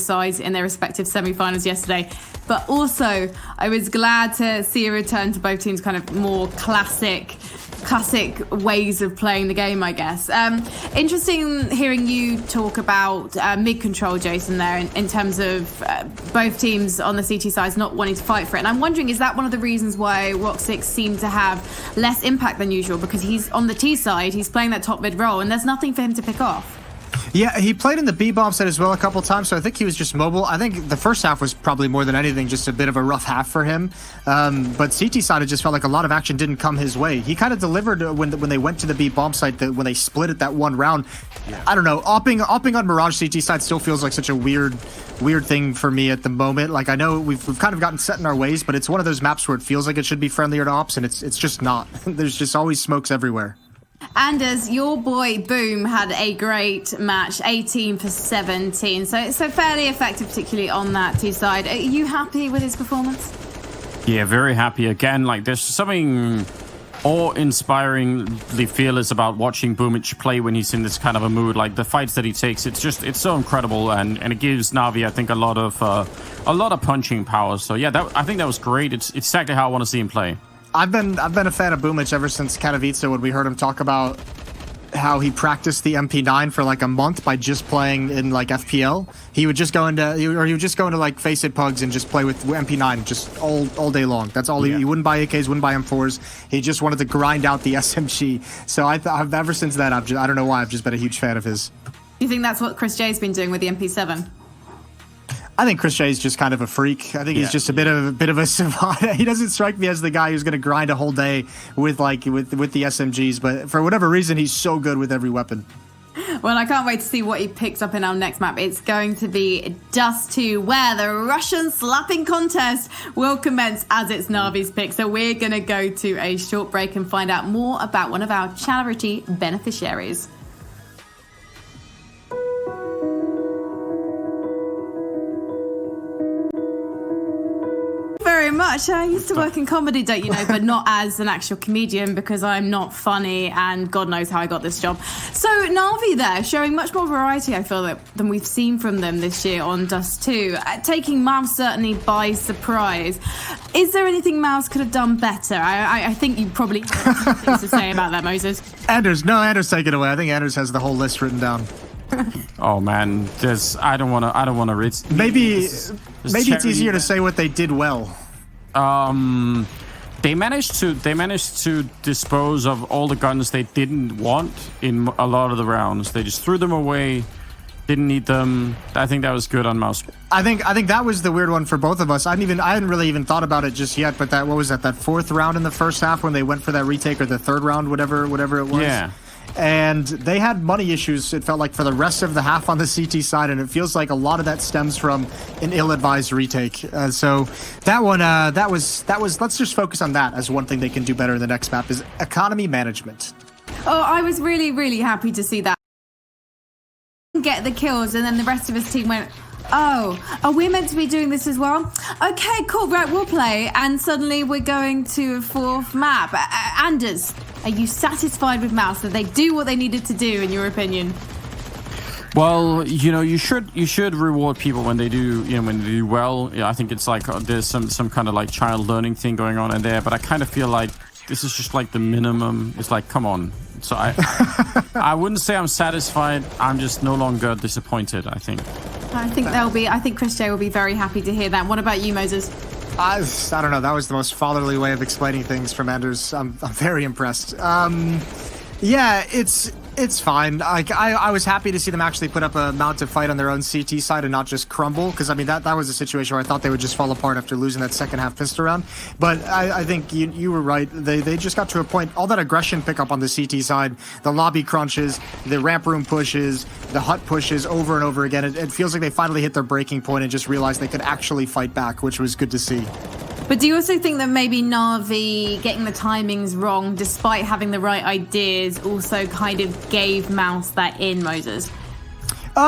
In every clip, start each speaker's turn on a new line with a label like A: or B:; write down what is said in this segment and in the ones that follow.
A: sides in their respective semi-finals yesterday. But also, I was glad to see a return to both teams' kind of more classic ways of playing the game, I guess. Interesting hearing you talk about mid-control, Jason, there, in terms of both teams on the CT side not wanting to fight for it. And I'm wondering, is that one of the reasons why Rock6 seemed to have less impact than usual? Because he's on the T side, he's playing that top mid role, and there's nothing for him to pick off.
B: Yeah, he played in the B-bomb set as well a couple times, so I think he was just mobile. I think the first half was probably more than anything just a bit of a rough half for him. But CT side, it just felt like a lot of action didn't come his way. He kind of delivered when they went to the B-bomb site, when they split it that one round. Yeah. I don't know, opping on Mirage CT side still feels like such a weird thing for me at the moment. Like, I know we've kind of gotten set in our ways, but it's one of those maps where it feels like it should be friendlier to ops, and it's just not. There's just always smokes everywhere.
A: Anders, your boy Boom had a great match, 18 for 17, so fairly effective, particularly on that T side. Are you happy with his performance?
C: Yeah, very happy. Again, like, there's something awe-inspiringly fearless about watching Boomich play when he's in this kind of a mood. Like, the fights that he takes, it's so incredible, and it gives Navi, I think, a lot of punching power. So yeah, I think that was great. It's exactly how I want to see him play.
B: I've been a fan of Boomich ever since Katowice, when we heard him talk about how he practiced the MP9 for like a month by just playing in like FPL. He would just go into like Face It Pugs and just play with MP9 just all day long. That's all. He wouldn't buy AKs, wouldn't buy M4s. He just wanted to grind out the SMG. So I've ever since that, I don't know why, I've just been a huge fan of his.
A: Do you think that's what Chris J's been doing with the MP7?
B: I think Chris J is just kind of a freak. I think he's just a bit of a savant. He doesn't strike me as the guy who's going to grind a whole day with the SMGs, but for whatever reason, he's so good with every weapon.
A: Well, I can't wait to see what he picks up in our next map. It's going to be Dust 2, where the Russian slapping contest will commence as it's Navi's pick. So we're going to go to a short break and find out more about one of our charity beneficiaries. Very much. I used to work in comedy, don't you know, but not as an actual comedian, because I'm not funny, and God knows how I got this job. So Navi there, showing much more variety, I feel, than we've seen from them this year on Dust 2, taking Mouse certainly by surprise. Is there anything Mouse could have done better? I think you probably have things to say about that, Moses.
B: Anders, take it away. I think Anders has the whole list written down.
C: Oh man, I don't want to read.
B: Maybe it's easier to say what they did well.
C: They managed to dispose of all the guns they didn't want in a lot of the rounds. They just threw them away, didn't need them. I think that was good on Mouse.
B: I think that was the weird one for both of us. I hadn't really even thought about it just yet. But what was that fourth round in the first half when they went for that retake, or the third round, whatever it was.
C: Yeah. And
B: they had money issues, it felt like, for the rest of the half on the CT side, and it feels like a lot of that stems from an ill-advised retake. So that one, that was. Let's just focus on that as one thing they can do better in the next map, is economy management.
A: Oh, I was really, really happy to see that. Get the kills, and then the rest of his team went, oh, are we meant to be doing this as well? Okay, cool, right, we'll play. And suddenly we're going to a fourth map. Anders, are you satisfied with Mouse? Did they do what they needed to do, in your opinion?
C: Well, you should reward people when they do well. Yeah, I think it's like there's some kind of like child learning thing going on in there, but I kind of feel like this is just like the minimum. It's like, come on. So I wouldn't say I'm satisfied. I'm just no longer disappointed, I think.
A: I think Chris J will be very happy to hear that. What about you, Moses?
B: I don't know. That was the most fatherly way of explaining things from Anders. I'm very impressed. Yeah, it's fine. I was happy to see them actually put up a mounted fight on their own CT side and not just crumble, because I mean that was a situation where I thought they would just fall apart after losing that second half pistol round. But I think you were right. They just got to a point, all that aggression pickup on the CT side, the lobby crunches, the ramp room pushes, the hut pushes over and over again. It feels like they finally hit their breaking point and just realized they could actually fight back, which was good to see.
A: But do you also think that maybe Navi getting the timings wrong, despite having the right ideas, also kind of gave Mouse that in, Moses?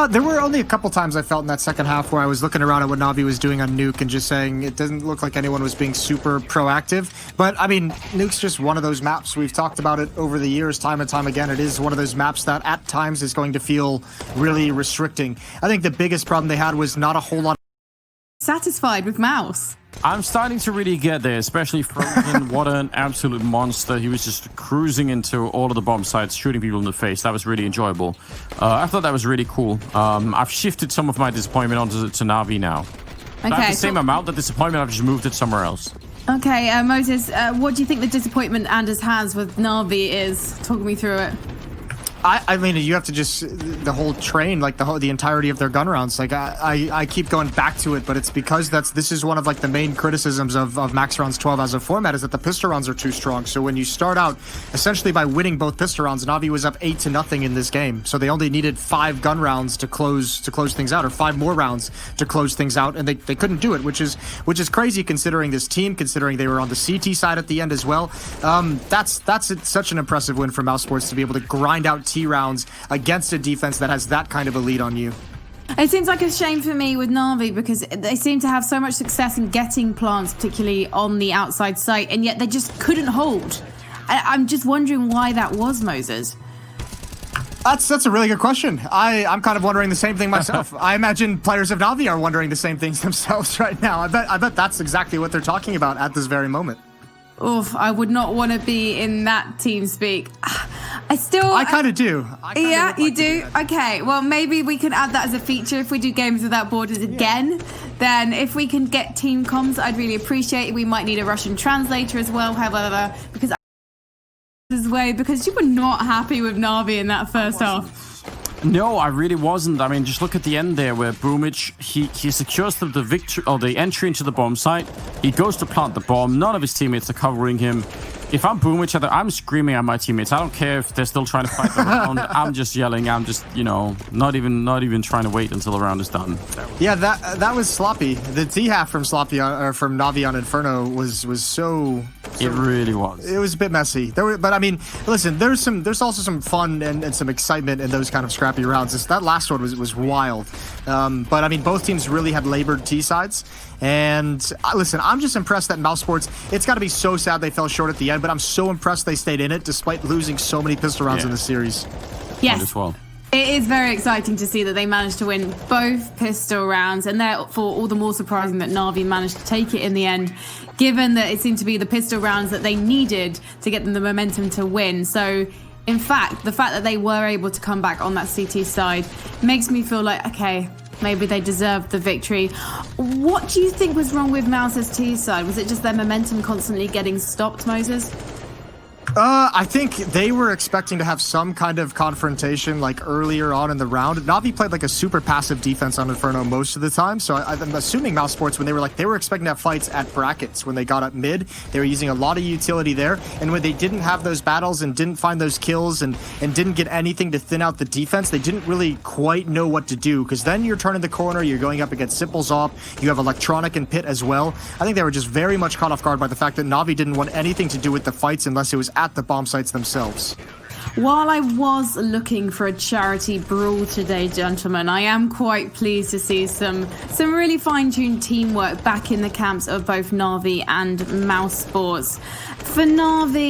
B: There were only a couple times I felt in that second half where I was looking around at what NaVi was doing on Nuke and just saying it doesn't look like anyone was being super proactive. But, I mean, Nuke's just one of those maps. We've talked about it over the years, time and time again. It is one of those maps that at times is going to feel really restricting. I think the biggest problem they had was not a whole lot.
A: Satisfied with Mouse.
C: I'm starting to really get there, especially Frozen. What an absolute monster. He was just cruising into all of the bomb sites, shooting people in the face. That was really enjoyable. I thought that was really cool. I've shifted some of my disappointment onto NaVi now. So I have the same amount of disappointment, I've just moved it somewhere else.
A: Okay, Moses, what do you think the disappointment Anders has with NaVi is? Talk me through it.
B: I mean, you have to just the whole train, like the entirety of their gun rounds. Like I keep going back to it, but it's because this is one of like the main criticisms of Max Rounds 12 as a format is that the pistol rounds are too strong. So when you start out essentially by winning both pistol rounds, NaVi was up 8-0 in this game. So they only needed 5 gun rounds to close things out, or 5 more rounds to close things out, and they couldn't do it, which is crazy considering this team, considering they were on the CT side at the end as well. That's such an impressive win for Mousesports to be able to grind out T rounds against a defense that has that kind of a lead on you.
A: It seems like a shame for me with NaVi because they seem to have so much success in getting plants, particularly on the outside site, and yet they just couldn't hold. I'm just wondering why that was, Moses.
B: That's a really good question. I'm kind of wondering the same thing myself. I imagine players of NaVi are wondering the same things themselves right now. I bet that's exactly what they're talking about at this very moment.
A: Oof, I would not want to be in that team speak.
B: I kind of do.
A: Yeah, you do? Okay, well, maybe we can add that as a feature if we do Games Without Borders again. Then if we can get team comms, I'd really appreciate it. We might need a Russian translator as well, however, because you were not happy with NaVi in that first half.
C: No, I really wasn't. I mean, just look at the end there where Boomich, he secures the victory or the entry into the bomb site. He goes to plant the bomb. None of his teammates are covering him. If I'm Boomich, I'm screaming at my teammates. I don't care if they're still trying to fight the round. I'm just yelling. I'm just, not even trying to wait until the round is done.
B: Yeah, that was sloppy. The T half from from NaVi on Inferno was so.
C: It really was.
B: It was a bit messy. But I mean, listen, there's also some fun and some excitement in those kind of scrappy rounds. That last one was wild. But I mean, both teams really had labored T sides. And listen, I'm just impressed that Mousesports, it's got to be so sad they fell short at the end, but I'm so impressed they stayed in it despite losing so many pistol rounds in the series.
A: Yes. It is very exciting to see that they managed to win both pistol rounds, and therefore all the more surprising that NaVi managed to take it in the end, given that it seemed to be the pistol rounds that they needed to get them the momentum to win. So, in fact, the fact that they were able to come back on that CT side makes me feel like, okay, maybe they deserved the victory. What do you think was wrong with Mouse's T side? Was it just their momentum constantly getting stopped, Moses?
B: I think they were expecting to have some kind of confrontation like earlier on in the round. NaVi played like a super passive defense on Inferno most of the time, so I'm assuming Mousesports, when they were expecting to have fights at brackets when they got up mid, they were using a lot of utility there, and when they didn't have those battles and didn't find those kills and didn't get anything to thin out the defense, they didn't really quite know what to do, because then you're turning the corner, you're going up against Simple Zop, you have Electronic and Pit as well. I think they were just very much caught off guard by the fact that NaVi didn't want anything to do with the fights unless it was at the bomb sites themselves.
A: While I was looking for a charity brawl today, gentlemen, I am quite pleased to see some really fine-tuned teamwork back in the camps of both NaVi and Mousesports. For NaVi,